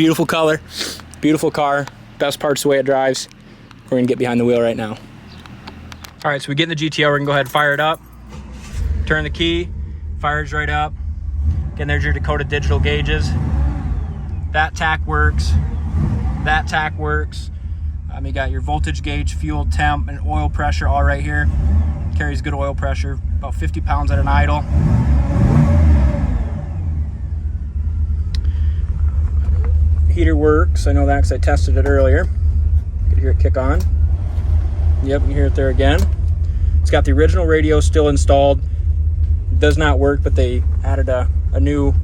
Beautiful color, beautiful car. Best part's the way it drives. We're gonna get behind the wheel right now. All right, so we get in the GTO, we're gonna go ahead and fire it up. Turn the key, fires right up. Again, there's your Dakota digital gauges. That tack works, that tack works. You got your voltage gauge, fuel temp, and oil pressure all right here. Carries good oil pressure, about 50 pounds at an idle. Heater works, I know that because I tested it earlier. You can hear it kick on. Yep, you can hear it there again. It's got the original radio still installed. It does not work, but they added a new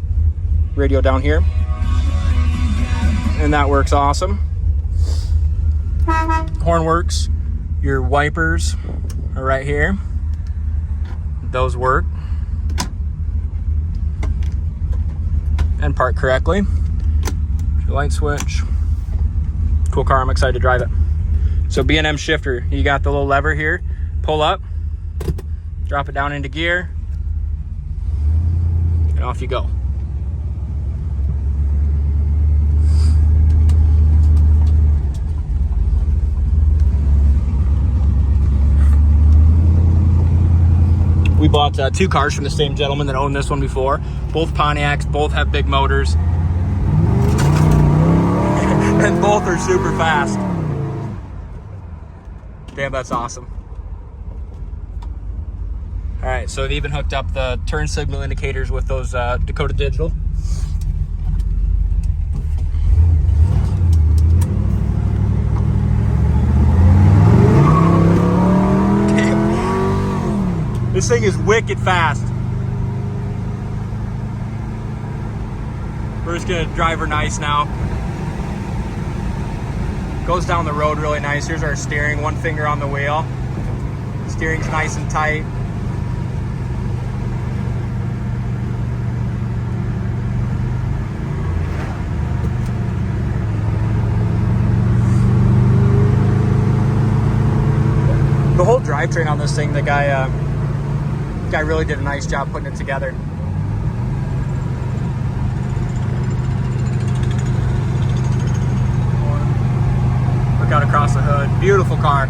radio down here. And that works awesome. Horn works. Your wipers are right here. Those work and park correctly. Your light switch. Cool car, I'm excited to drive it. So B&M shifter, you got the little lever here. Pull up, drop it down into gear, and off you go. We bought 2 cars from the same gentleman that owned this one before. Both Pontiacs, both have big motors. And both are super fast. Damn, that's awesome. All right, so they even hooked up the turn signal indicators with those Dakota digital. This thing is wicked fast. We're just gonna drive her nice now. Goes down the road really nice. Here's our steering, one finger on the wheel. Steering's nice and tight. The whole drivetrain on this thing, the guy really did a nice job putting it together. Look out across the hood. Beautiful car.